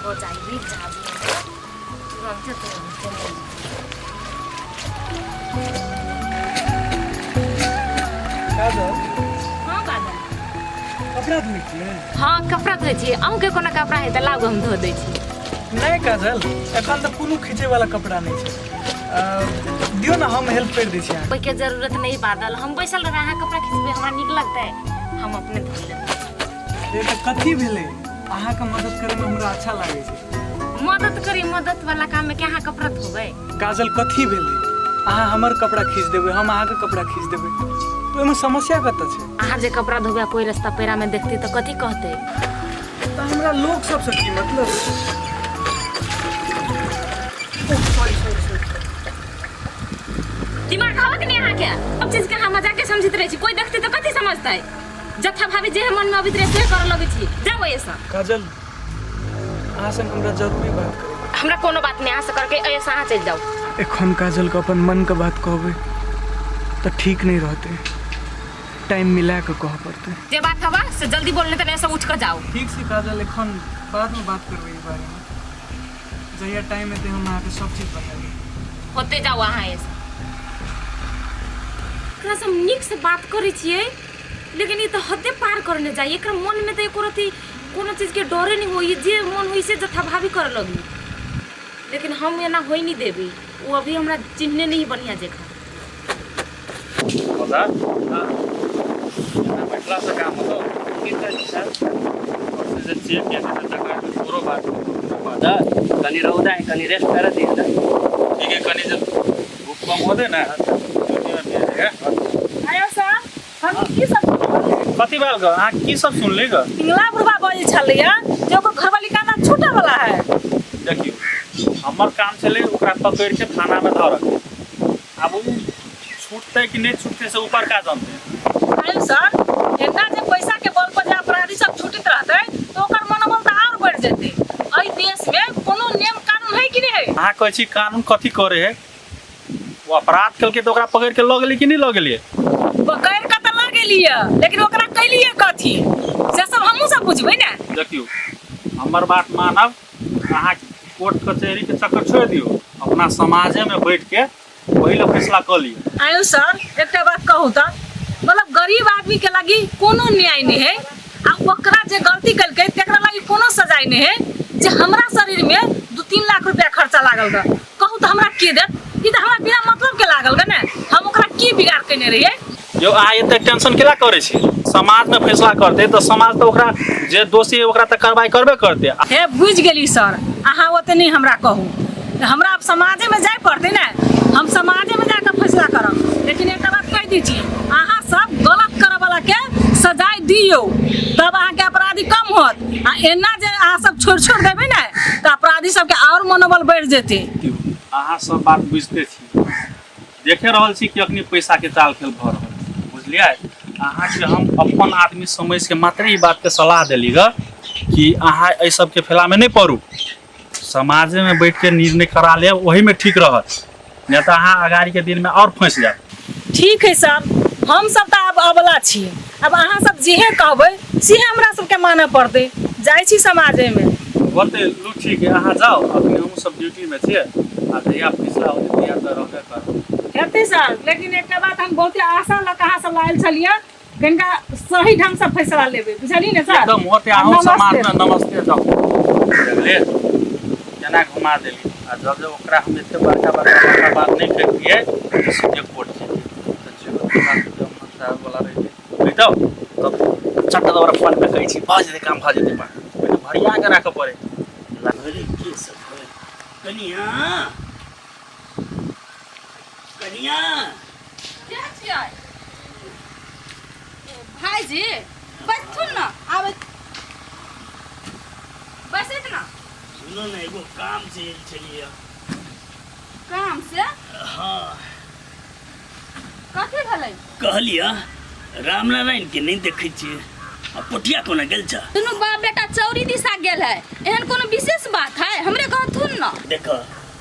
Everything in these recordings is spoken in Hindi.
हो जाए भी जहाज तुरंत हाँ बादल कपड़ा धोई छियै? हाँ कपड़ा धोई छियै। अहूँके कोनो कपड़ा है तो लाउ हम धो दै छी। नहीं काजल, एखन तो कोनो खींचे वाला कपड़ा नहीं है। दियो ना, हम हेल्प कर दै छी। कोई के जरूरत नहीं बादल, हम बैसल रहे अहाँ कपड़ा खींचबे हमरा नीक लगता है, हम अपने धो लेब। ये तो कथी भेले? अहाँ के मदद करे में हमरा अच्छा लागे छै। मदद करी, मदद वाला काम में क्या अहाँ कपड़ा धोबै? काजल कथी भेले? अहाँ हमर कपड़ा खींच देबै, हम अहाँ के कपड़ा खींच देबै, तो एमे समस्या कतऽ छै? अहाँ जे कपड़ा धोबै कोई रास्ता पेरा में देखती तो कथी कहते? तो हमरा लोग सबसे की मतलब? दिमाग खावत नहीं अहाँ के? अब चीज के हम मजाक के समझित रहे छी, कोई देखते तो कथी समझतै? जथा भाभी जे मन में अबित रहे से कर लगे छी। जाओ ऐसा। काजल, अहाँ से हमरा जरूरी बात करे। हमरा कोनो बात नहीं, अहाँ से करके ऐसा अहाँ चल जाओ। एखन काजल के अपन मन के बात कहबै तो ठीक नहीं रहते। टाइम मिला के कह पड़ते। जे बात हवा से जल्दी बोलने तो नहीं, सब उठ कर जाओ। ठीक से काजल, एखन बाद में बात करबै ई बारे में। जहिया टाइम हेतै हम अहाँ के सब चीज बता देब। होते जाओ अहाँ ऐसा। एकरा से निक से बात करे छियै, लेकिन ये तो हदे पार करने जाए। एकरा मन में तो एको रति कोनो चीज के डरे नहीं होई, जे मन होई से जथा भाभी कर लगी। लेकिन हम एना होई नहीं देबी, वो अभी हमरा चिन्हने नहीं बढ़िया जेखा। मजा हां बैठला से काम हो कितना सर और से चेक किया तो तक पूरा बात मजा कनी रौदा है, कनी रेस्ट कर दिए ना। ठीक है, कनी जब भूख कम हो दे ना आयो सर, हम की सब कथी बाल ग आ की सब सुन ले ग? पिंगला बुढ़वा बोल छलिया जो को घरवाली का ना छूटे वाला है। देखियो हमर काम चले ओकरा पकड़ के थाना में धर के। अब वो छूटते कि नहीं छूटते से ऊपर का जानते। आयो सर, एना जे पैसा के बल पर जे अपराधी सब छूटत रहते तो ओकर मनोबल त और बढ़ जेते। एई देश में कोनो नियम कानून है कि नहीं है? हां कहै छी कानून कथी करे है? वो अपराध करके तो ओकरा पकड़ के ल गेली कि नहीं ल गेली? पकड़ के त ल गेलिए, लेकिन ओकरा कैलिए कथी से सब हमहु सब बुझबै ना। देखियो हमर बात मानब, अहाँ कोर्ट कचहरी के चक्कर छोड़ दियो, अपना समाजे में बैठ के पहले फैसला कर लियो। आयो सर, एकटा बात कहू त, मतलब गरीब आदमी के लागी कोनो न्याय नहीं है। आ ओकरा जे गलती कलकै तेकरा लागी कोनो सजाए नहीं है। जे हमरा शरीर में 2-3 लाख रुपया खर्चा लागल ग, कहू त हमरा के देत? ई त हमरा बिना मतलब के लागल ग ने। हम ओकरा की बिगाड़ केने रहिए? जो आ एते टेंशन केला करे छी? समाज में फैसला करते तो समाज तो ओकरा जे दोषी है ओकरा त कार्रवाई करबे करते। हे बुझ गेली सर, अहाँ ओते नहीं हमरा कहू। हमरा अब समाजे में जाए पड़ते ना, हम समाजे में जाकर फैसला करब। लेकिन एक बात कह दी छी, अहाँ सब गलत करे वाला के सजाए दियो, तब अहाँ के अपराधी कम होत। आ एना जे अहाँ सब छोड़ देबे ना तो अपराधी सब के और मनोबल बढ़ जेते। अहाँ सब बात बुझते छी, देखे रहल छी कि अखनी पैसा के चाल खेल भ रहल, बुझलियै? अहाँ के हम अपन आदमी समझ के मात्र ई बात के सलाह देली ग कि अहाँ ए सब के फेला में नहीं पड़ू, समाज में बैठ के निर्णय करा ले, वही में ठीक रहत। नहीं तो अहाँ आगाड़ी के दिन में और फंस जाए। ठीक है सर, हम सब तो अब अबला छी। अब अहाँ सब जेहे कहबै से हमरा सब के माने पड़ते। जाय छी समाजे में। बोलते लू ठीक है, अहाँ जाओ, अखनी हम सब ड्यूटी में छियै, आ जहिया फैसला हो तहिया तो रहबे करब। हेतै सर, लेकिन एकटा बात हम बहुते आशा ल कहाँ सब लायल छलिए, कनिका सही ढंग से फैसला लेबै, बुझलिए ने सर? एकदम होते आहू समाज में नमस्ते दो, बुझलिए? केना घुमा देली। आ जब जब ओकरा हम एते बड़का बात नहीं करिए तो सीधे कोर्ट चली बोला रही तो चट्टा दौरा फोन पे कहै छी बज दे काम भ जेते पा तो भरिया के राख पड़े लागले के सब है। कनिया कनिया क्या छियै भाईजी? बैठू ना, आवे बैसत ना। सुनो ना, एगो काम से चलिए। काम से? हाँ कथी भेलै? कहलिया राम नारायण के नहीं देखे छिए, आ पोटिया कोना गेल छ? दुनू बाप बेटा चौरी दिशा गेल है, एहन कोनो विशेष बात है? हमरे कहथुन ना। देख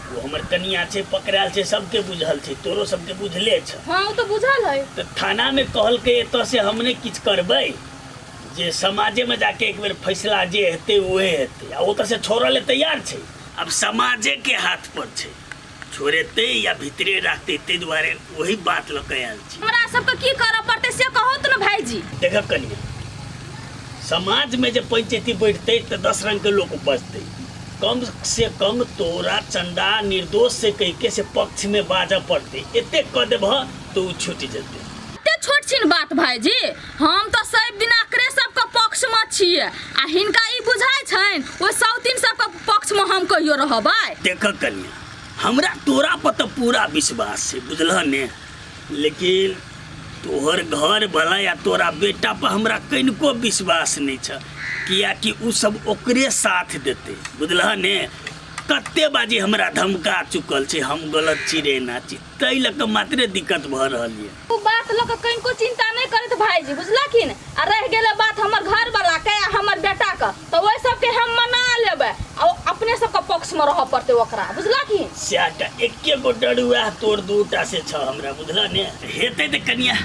वो हमर कनिया छे, पकड़ाल छे, सबके बुझल छे, तोरो सबके बुझले छ। हाँ वो तो बुझल है। तो थाना में कहल के एत से हमने किछ करबै, जे समाजे में जाके एक बेर फैसला जे हेतै ओहे हेतै आ ओतऽ से छोड़ऽ ले तैयार छै। अब समाजे के हाथ पर छै, छोड़ेतै या भीतरे रखतै, ताहि दुआरे वही बात लऽ के आयल छी। हमरा सबके की करऽ पड़तै से कहू तऽ ने भाईजी। देख कनिया, समाज में जे पंचायती बैठतै तऽ 10 रंग के लोग बचतै, कम से कम तोरा चंदा निर्दोष से कह के से पक्ष में बाजऽ पड़तै। एते कह देबह तो छूट जेतै। ते छोट छिन बात भाईजी, हम तो सब दिन आकरे सबके पक्ष में छियै आ हिनका ई बुझाइ छनि ओ सौतीन सबके पक्ष में हम कहियो रहबै। देख कनिया, हमरा तोरा पर तो पूरा विश्वास छै, बुझलह ने, लेकिन तोहर घर वाला या तोरा बेटा पर हमरा कनिको विश्वास नहीं छ, कियाकि उ सब ओकरे साथ देते, बुझलह ने। कते बाजी हमरा धमका चुकल छै, हम गलत चिरे ना छी, तै लऽ कऽ मात्रे दिक्कत भऽ रहल ये। उ बात लऽ कऽ कनिको चिंता नहीं करत भाईजी, बुझलखिन। आ रह गेलै बात हमर घर वाला के आ हमर बेटा के, तो ओइ सबके हम मना लेबै आ अपने सबके पक्ष में रहऽ पड़तै ओकरा, बुझलखिन। स्याटा एके गो डरुआ तोर दूटा से छ हमरा, बुझलह ने। हेतै तऽ कनिया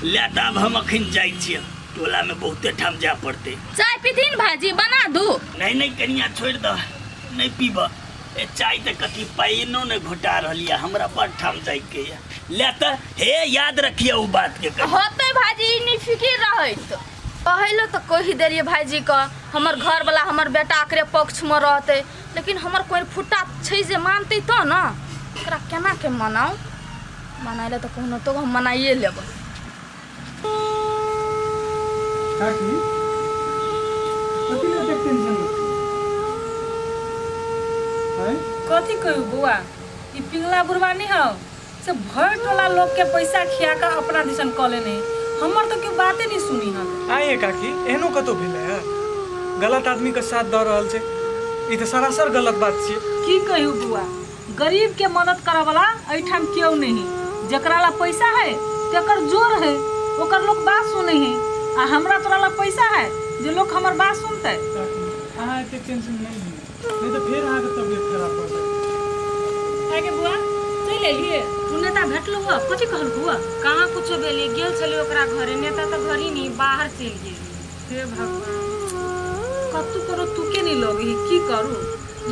ले तऽ आब हम अखन जाइ छियै, टोला में बहुते ठाम जाय पड़तै। चाय पीथिन भाईजी, बना दू। नहीं नहीं कनिया छोड़ दह, नहीं पीब। ए चाय तो कथी पाइनो ने घोटा रही, हमरा बड़ ठाम जाए के ये। ले त हे याद रखिए उ बात के। होते भाईजी, नी फिकिर रहत। पहले तो कह देलिए भाईजी का हमर घर वाला हमर बेटा आकरे पक्ष में रहते, लेकिन हमर कोई फुटा छै जे मानते तो ना, एकरा केना के मनाऊ। मनाइले तो कोनो तो हम मनाइए लेबै। काकी कथी लए टेंशन है? कथी कहू बउआ, ई पिंगला बुढ़वा नहीं हो से भर टोला लोग के पैसा खिया के अपना दिशन क लेने, हमर तो के बातें नहीं सुनी हन। आइए काकी, एहनो कतो भेलै है? गलत आदमी के साथ दऽ रहल छै, ई तऽ सरासर गलत बात छै। की कहू बुआ, गरीब के मदद करे वाला एठाम क्यों नहीं, जकरा ला पैसा है तेकर जोर है, ओकर लोग बात सुने है। आ हमरा तोरा ला पैसा है जे लोग हमर बात सुनते। अहाँ एते टेंशन नहीं ली, नहीं तो फिर अहाँ के तबियत खराब भऽ जाएत। आगे बुआ चल एलिए, तू नेता भेटलो हुआ, कथी कहल बुआ? कहाँ कुछो भेलै, गेल छलियै ओकरा घरे, नेता तो घरी नहीं बाहर चलि गेल। हे भगवान, कतू करो तू के नहीं लगी, की करू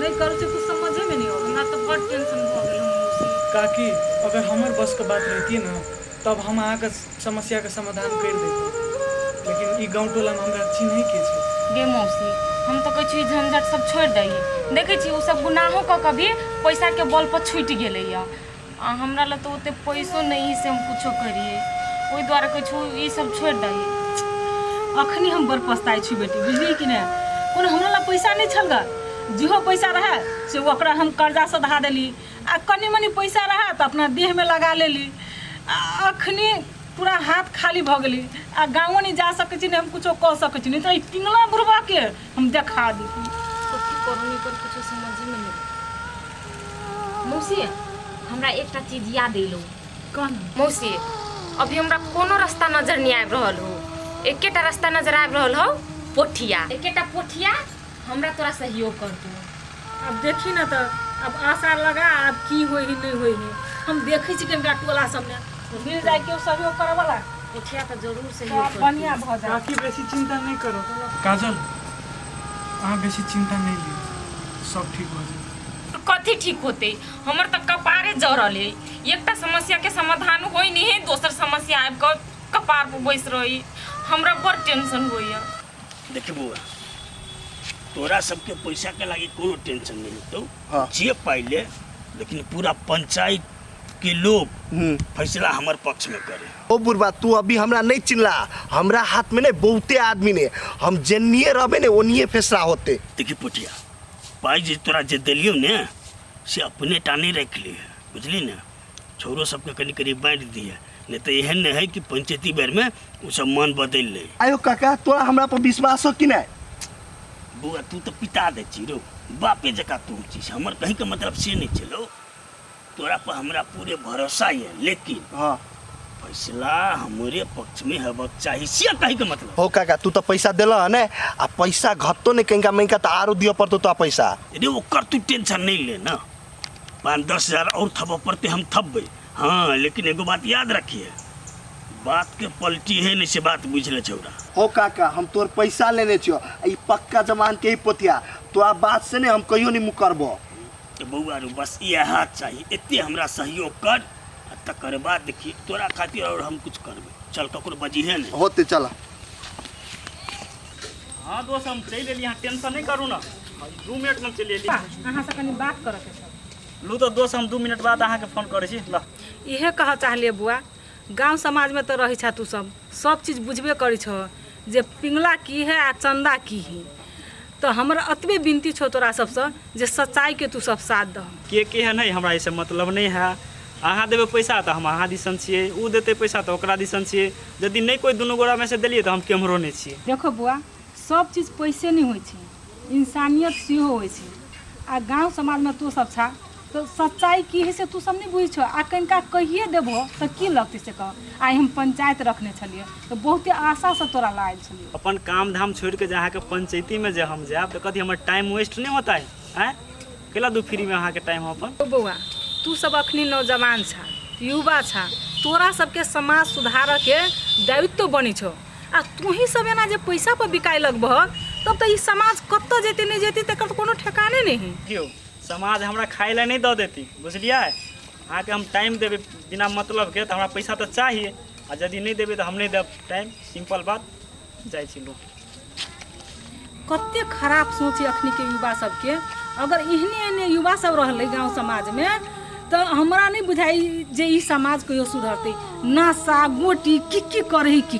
नहीं करू से कुछ समझे में नहीं होगा। हमरा तो बड़ टेंशन भऽ गेल मौसी। काकी अगर हमर बस के बात रहती ना तब हम अहाँ के समस्या के समाधान कर देते, लेकिन ई गाँव टोला में हमरा चिन्हे के छै। गे मौसी, हम तो कहै छी झंझट सब छोड़ दही, देखै छी उ सब गुनाहों का कभी पैसा के बल पर छूट गेलै या। आ हमरा ला तो ओते पैसो नहीं से हम कुछो करिए, ओहि द्वारा कहै छी ई सब छोड़ दही। अखनी हम बड़ पछताई छी बेटी, बुझली कि नहीं? कोनो हमरा ला पैसा नहीं छल गा, जेहो पैसा रहे से ओकरा हम कर्जा से धा देली, आ कनी मनी पैसा रहे तो अपना देह में लगा लेली। अखनी पूरा हाथ खाली भ गेली, आ गाँव नहीं जा सकै छी, हम कुछो कह सकै छी, नहीं तो ई पिंगला बुढ़वा के हम देखा दी। कथी करू नहीं कर कुछो समझ में नहीं। मौसी हमरा एकटा चीज याद एलो। कौन मौसी, अभी हमरा कोनो रास्ता नजर नहीं आबि रहल हो, एकेटा रास्ता नजर आबि रहल हो, पोठिया। एकेटा पोठिया हमरा तोरा सहयोग कर दू। अब देखी ना तो अब आशा लगा, अब की होई नहीं होई, हम देखै छी कनिका टोला सब में मिल जाए के सहयोग करे वाला, पोठिया तो जरूर सहयोग कर बढ़िया भ जाए। काकी बेसी चिंता नहीं करो, काजल अहाँ बेसी चिंता नहीं लियो, सब ठीक हो जाए। कथी ठीक होते, हमर तो कपारे जरल है। एकटा समस्या के समाधान होई नहीं है, दोसर समस्या आबि के कपार पर बैस रही, हमरा बड़ टेंशन होइया। देख बुआ, तोरा सबके पैसा के लागी कोनो टेंशन नहीं होतो। हाँ। जे पाइले, लेकिन पूरा पंचायत के लोग फैसला हमर पक्ष में करे। ओ बुढ़वा तू अभी हमरा नहीं चिल्ला, हमरा हाथ में नहीं बहुते आदमी ने, हम जेनिए रहबे ने ओनिए फैसला होते। देखी पोटिया, पाई जे तोरा जे दिलियो ने से अपने टाने रख लिए, बुझली ना। छोरो सबके कनी करीब बांट दिए, नहीं तो एहन नहीं है कि पंचायती बेर में उ सब मन बदल ले। आयो काका तोरा हमरा पर विश्वास हो कि नहीं? बुआ तू तो पिता दे छी रो, बापे जका तू चीज, हमर कहीं का मतलब से नहीं चलो। तोरा पर हमरा पूरे भरोसा है, लेकिन हाँ फैसला हमारे पक्ष में हेबाक चाहिए, से कहीं का मतलब। हो काका तू तो पैसा दिला है ना, आ पैसा घटतो नहीं कहीं का महंगा तो आरो दियो पड़तो तो पैसा। अरे ओकर तू टेंशन नहीं ले ना, 5-10 हजार और थप पड़ते हम थपबे। हाँ लेकिन एगो बात याद रखिए, बात के पलटी है नहीं से बात बुझ ले छौरा। हो काका हम तोर पैसा लेने छियो ई पक्का जमान के ही पोतिया तो आप बात से ने हम कहियो नहीं मुकरबो। तो बउआ रू बस यह चाहिए, एते हमरा सहयोग कर आ तकर बाद देखिए तोरा खातिर और हम कुछ करबे। चल ककरो बजीहे नहीं होते चला। हाँ दोस्त हम चल एलिए, यहाँ टेंशन नहीं करू ना, 2 मिनट में चल एलिए। अहाँ से कनी बात करे के छै। लू तो दोस्त हम 2 मिनट बाद अहाँ के फोन करे छी। ल इहे कह चाहलिए बुआ, गांव समाज में तो रही छा तू सब चीज बुझबे करी छ जे पिंगला की है आ चंदा की है। तो हमरा अतबे विनती छो तोरा सबसे जे सच्चाई के तू सब साथ दह। के है नहीं, हमरा ऐसे मतलब नहीं है। अहाँ देवे पैसा तो हम अहाँ दिसन छिए, उ देते पैसा तो ओकरा दिसन छिए। यदि नहीं कोई दुनू गोड़ा में से दिलिए तो हम केम्हरो नहीं छिए। देखो बुआ, सब चीज पैसे नहीं होइ छै, इंसानियत सेहो होइ छै। आ गांव समाज में तू सब छा तो सच्चाई की है से तू सब नहीं बुझ छो। आ कनिका कहिए देबो तो की लगते से कह। आइ हम पंचायत रखने छलिए तो बहुते आशा से तोरा लायल छलिए। अपन काम धाम छोड़ के जहाँ के पंचायती में जे हम जाब तो कथी हमर टाइम वेस्ट नहीं होता है। आँ केला दू फ्री में अहाँ के टाइम अपन। ओ बउआ, तू सब अखनी नौजवान छा, युवा छा, तोरा सबके समाज सुधार के दायित्व बनी छो। आ तू ही सब एना जे पैसा पर बिकाय लगबह तब तो ई समाज कत्तो जेते नहीं जेती तकर तो कोनो ठिकाने नहीं। क्यों समाज हमरा खाए ला नहीं दे देती, बुझलिए। अहाँ के हम टाइम देवे बिना मतलब के तो हमरा पैसा तो चाहिए, आ यदि नहीं देवे तो हम नहीं देव टाइम। सिंपल बात, जाए छी लोग। कते खराब सोची अखनी के युवा सबके। अगर इहने एहने युवा सब रहले गांव समाज में तो हमरा नहीं बुझाई जे ई समाज कहियो सुधरते। नशा गोटी की करे की